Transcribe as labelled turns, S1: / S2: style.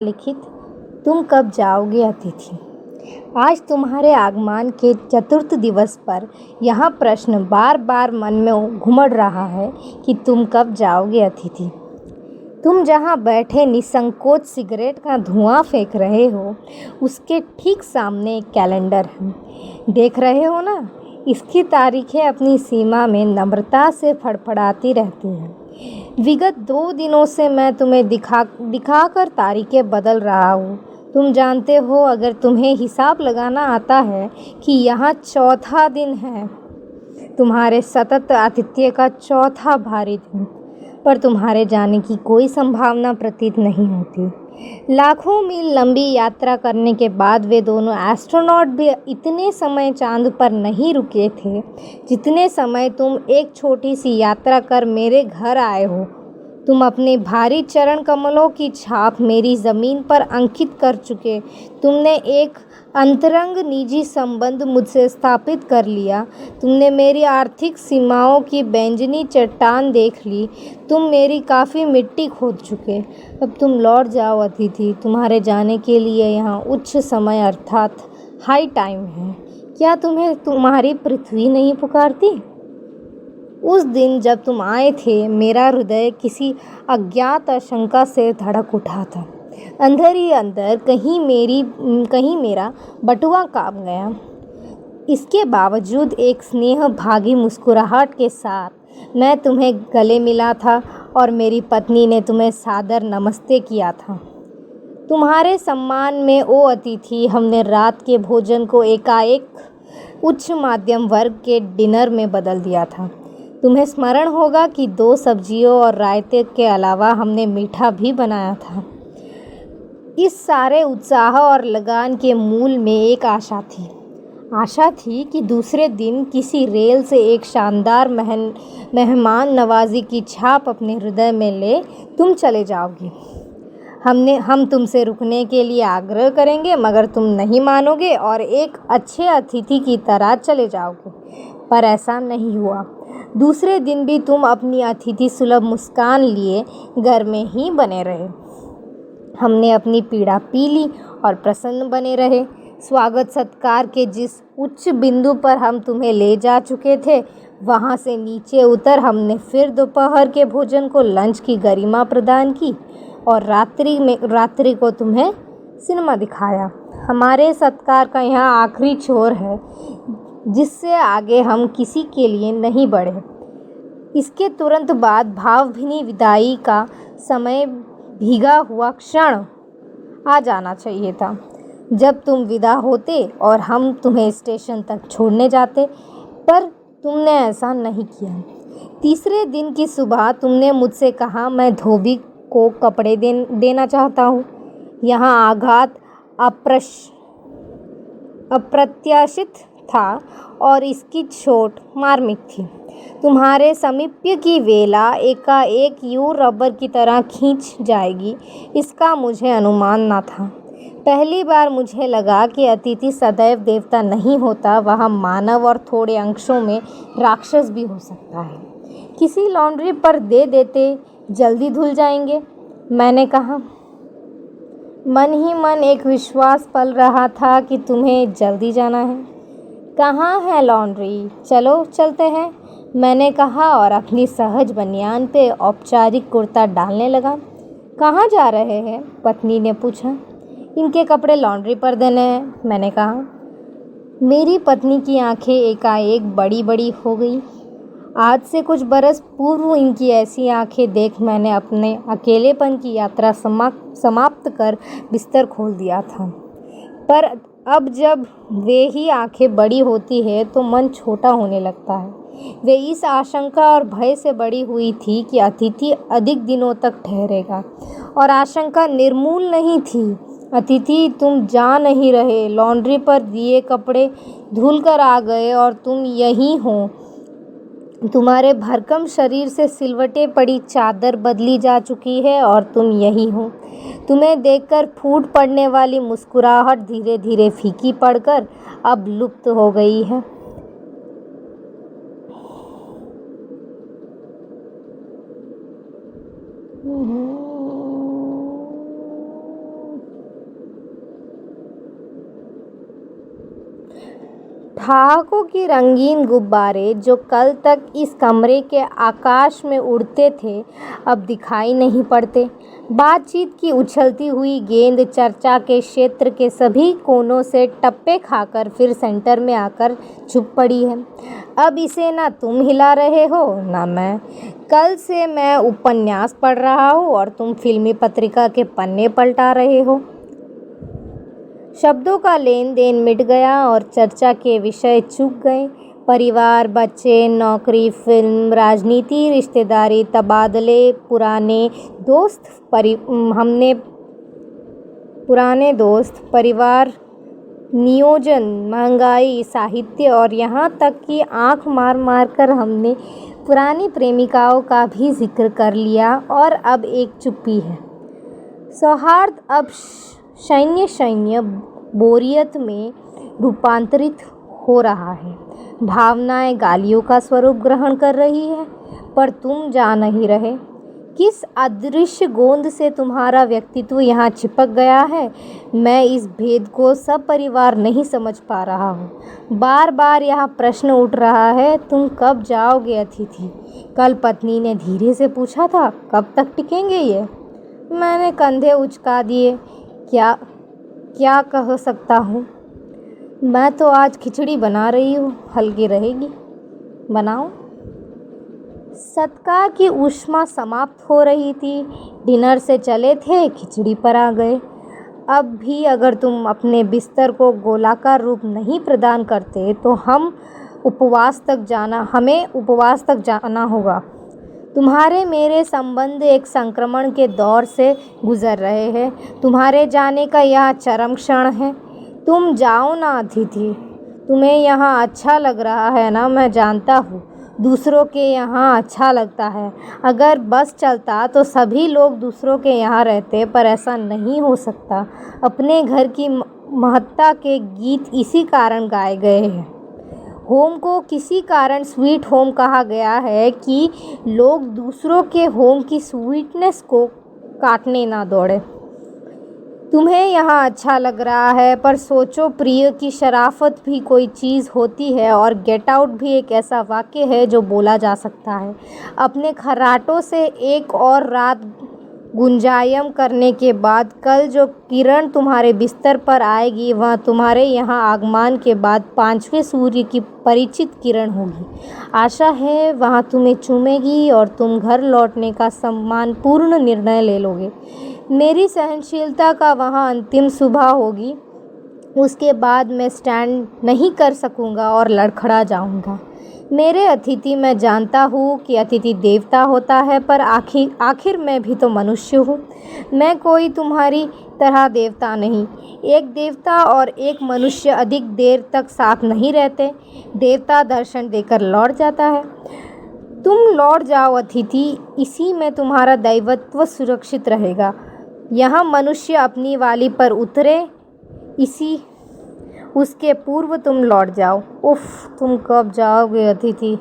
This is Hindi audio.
S1: लिखित। तुम कब जाओगे अतिथि। आज तुम्हारे आगमन के चतुर्थ दिवस पर यह प्रश्न बार बार मन में घुमड़ रहा है कि तुम कब जाओगे अतिथि। तुम जहाँ बैठे निसंकोच सिगरेट का धुआं फेंक रहे हो, उसके ठीक सामने एक कैलेंडर है। देख रहे हो ना, इसकी तारीखें अपनी सीमा में नम्रता से फड़फड़ाती रहती हैं। विगत 2 दिनों से मैं तुम्हें दिखाकर तारीखें बदल रहा हूँ। तुम जानते हो, अगर तुम्हें हिसाब लगाना आता है कि यहाँ चौथा दिन है, तुम्हारे सतत आतिथ्य का चौथा भारी दिन, पर तुम्हारे जाने की कोई संभावना प्रतीत नहीं होती। लाखों मील लंबी यात्रा करने के बाद वे दोनों एस्ट्रोनॉट भी इतने समय चांद पर नहीं रुके थे जितने समय तुम एक छोटी सी यात्रा कर मेरे घर आए हो। तुम अपने भारी चरण कमलों की छाप मेरी ज़मीन पर अंकित कर चुके। तुमने एक अंतरंग निजी संबंध मुझसे स्थापित कर लिया। तुमने मेरी आर्थिक सीमाओं की बैंजनी चट्टान देख ली। तुम मेरी काफ़ी मिट्टी खोद चुके। अब तुम लौट जाओ अतिथि। तुम्हारे जाने के लिए यहाँ उच्च समय अर्थात हाई टाइम है। क्या तुम्हें तुम्हारी पृथ्वी नहीं पुकारती? उस दिन जब तुम आए थे, मेरा हृदय किसी अज्ञात आशंका से धड़क उठा था। अंदर ही अंदर कहीं मेरा बटुआ काँप गया। इसके बावजूद एक स्नेह भागी मुस्कुराहट के साथ मैं तुम्हें गले मिला था और मेरी पत्नी ने तुम्हें सादर नमस्ते किया था। तुम्हारे सम्मान में ओ अतिथि, हमने रात के भोजन को एकाएक उच्च मध्यम वर्ग के डिनर में बदल दिया था। तुम्हें स्मरण होगा कि 2 सब्जियों और रायते के अलावा हमने मीठा भी बनाया था। इस सारे उत्साह और लगान के मूल में एक आशा थी कि दूसरे दिन किसी रेल से एक शानदार मेहमान नवाजी की छाप अपने हृदय में ले तुम चले जाओगी। हम तुमसे रुकने के लिए आग्रह करेंगे, मगर तुम नहीं मानोगे और एक अच्छे अतिथि की तरह चले जाओगे। पर ऐसा नहीं हुआ। दूसरे दिन भी तुम अपनी अतिथि सुलभ मुस्कान लिए घर में ही बने रहे। हमने अपनी पीड़ा पी ली और प्रसन्न बने रहे। स्वागत सत्कार के जिस उच्च बिंदु पर हम तुम्हें ले जा चुके थे, वहाँ से नीचे उतर हमने फिर दोपहर के भोजन को लंच की गरिमा प्रदान की और रात्रि को तुम्हें सिनेमा दिखाया। हमारे सत्कार का यह आखिरी छोर है, जिससे आगे हम किसी के लिए नहीं बढ़े। इसके तुरंत बाद भावभीनी विदाई का समय भीगा हुआ क्षण आ जाना चाहिए था, जब तुम विदा होते और हम तुम्हें स्टेशन तक छोड़ने जाते, पर तुमने ऐसा नहीं किया। तीसरे दिन की सुबह तुमने मुझसे कहा, मैं धोबी को कपड़े देना चाहता हूँ। यहाँ आघात अप्रत्याशित था और इसकी चोट मार्मिक थी। तुम्हारे समीप्य की वेला एकाएक यूं रबर की तरह खींच जाएगी, इसका मुझे अनुमान न था। पहली बार मुझे लगा कि अतिथि सदैव देवता नहीं होता, वह मानव और थोड़े अंशों में राक्षस भी हो सकता है। किसी लॉन्ड्री पर दे देते, जल्दी धुल जाएंगे, मैंने कहा। मन ही मन एक विश्वास पल रहा था कि तुम्हें जल्दी जाना है। कहाँ है लॉन्ड्री? चलो चलते हैं, मैंने कहा और अपनी सहज बनियान पे औपचारिक कुर्ता डालने लगा। कहाँ जा रहे हैं? पत्नी ने पूछा। इनके कपड़े लॉन्ड्री पर देने हैं, मैंने कहा। मेरी पत्नी की आंखें एकाएक बड़ी बड़ी हो गई। आज से कुछ बरस पूर्व इनकी ऐसी आंखें देख मैंने अपने अकेलेपन की यात्रा समाप्त कर बिस्तर खोल दिया था। पर अब जब वे ही आंखें बड़ी होती है तो मन छोटा होने लगता है। वे इस आशंका और भय से बड़ी हुई थी कि अतिथि अधिक दिनों तक ठहरेगा, और आशंका निर्मूल नहीं थी। अतिथि, तुम जा नहीं रहे। लॉन्ड्री पर दिए कपड़े धुल कर आ गए और तुम यहीं हो। तुम्हारे भरकम शरीर से सिलवटे पड़ी चादर बदली जा चुकी है और तुम यही हो। तुम्हें देखकर फूट पड़ने वाली मुस्कुराहट धीरे धीरे फीकी पड़कर अब लुप्त हो गई है। ठहाकों की रंगीन गुब्बारे जो कल तक इस कमरे के आकाश में उड़ते थे अब दिखाई नहीं पड़ते। बातचीत की उछलती हुई गेंद चर्चा के क्षेत्र के सभी कोनों से टप्पे खाकर फिर सेंटर में आकर चुप पड़ी है। अब इसे ना तुम हिला रहे हो ना मैं। कल से मैं उपन्यास पढ़ रहा हूँ और तुम फिल्मी पत्रिका के पन्ने पलटा रहे हो। शब्दों का लेन देन मिट गया और चर्चा के विषय चुक गए। परिवार, बच्चे, नौकरी, फिल्म, राजनीति, रिश्तेदारी, तबादले, पुराने दोस्त, परिवार नियोजन, महंगाई, साहित्य और यहाँ तक कि आंख मार मार कर हमने पुरानी प्रेमिकाओं का भी जिक्र कर लिया। और अब एक चुप्पी है। सौहार्द अब सैन्य बोरियत में रूपांतरित हो रहा है। भावनाएं गालियों का स्वरूप ग्रहण कर रही है, पर तुम जा नहीं रहे। किस अदृश्य गोंद से तुम्हारा व्यक्तित्व यहाँ चिपक गया है, मैं इस भेद को सब परिवार नहीं समझ पा रहा हूँ। बार बार यहाँ प्रश्न उठ रहा है, तुम कब जाओगे अतिथि? कल पत्नी ने धीरे से पूछा था, कब तक टिकेंगे ये? मैंने कंधे उचका दिए। क्या कह सकता हूँ? मैं तो आज खिचड़ी बना रही हूँ, हल्की रहेगी। बनाओ। सत्कार की ऊष्मा समाप्त हो रही थी। डिनर से चले थे, खिचड़ी पर आ गए। अब भी अगर तुम अपने बिस्तर को गोलाकार रूप नहीं प्रदान करते तो हमें उपवास तक जाना होगा। तुम्हारे मेरे संबंध एक संक्रमण के दौर से गुजर रहे हैं। तुम्हारे जाने का यह चरम क्षण है। तुम जाओ ना अतिथि। तुम्हें यहाँ अच्छा लग रहा है ना, मैं जानता हूँ। दूसरों के यहाँ अच्छा लगता है। अगर बस चलता तो सभी लोग दूसरों के यहाँ रहते, पर ऐसा नहीं हो सकता। अपने घर की महत्ता के गीत इसी कारण गाए गए हैं। होम को किसी कारण स्वीट होम कहा गया है कि लोग दूसरों के होम की स्वीटनेस को काटने ना दौड़े। तुम्हें यहाँ अच्छा लग रहा है, पर सोचो प्रिय की शराफत भी कोई चीज़ होती है और गेट आउट भी एक ऐसा वाक्य है जो बोला जा सकता है। अपने खर्राटों से एक और रात गुंजायम करने के बाद कल जो किरण तुम्हारे बिस्तर पर आएगी वह तुम्हारे यहाँ आगमन के बाद 5वें सूर्य की परिचित किरण होगी। आशा है वह तुम्हें चूमेगी और तुम घर लौटने का सम्मानपूर्ण निर्णय ले लोगे। मेरी सहनशीलता का वहाँ अंतिम सुबह होगी। उसके बाद मैं स्टैंड नहीं कर सकूँगा और लड़खड़ा जाऊँगा। मेरे अतिथि, मैं जानता हूँ कि अतिथि देवता होता है, पर आखिर मैं भी तो मनुष्य हूँ। मैं कोई तुम्हारी तरह देवता नहीं। एक देवता और एक मनुष्य अधिक देर तक साथ नहीं रहते। देवता दर्शन देकर लौट जाता है। तुम लौट जाओ अतिथि, इसी में तुम्हारा दैवत्व सुरक्षित रहेगा। यहाँ मनुष्य अपनी वाली पर उतरे, उसके पूर्व तुम लौट जाओ। उफ, तुम कब जाओगे अतिथि?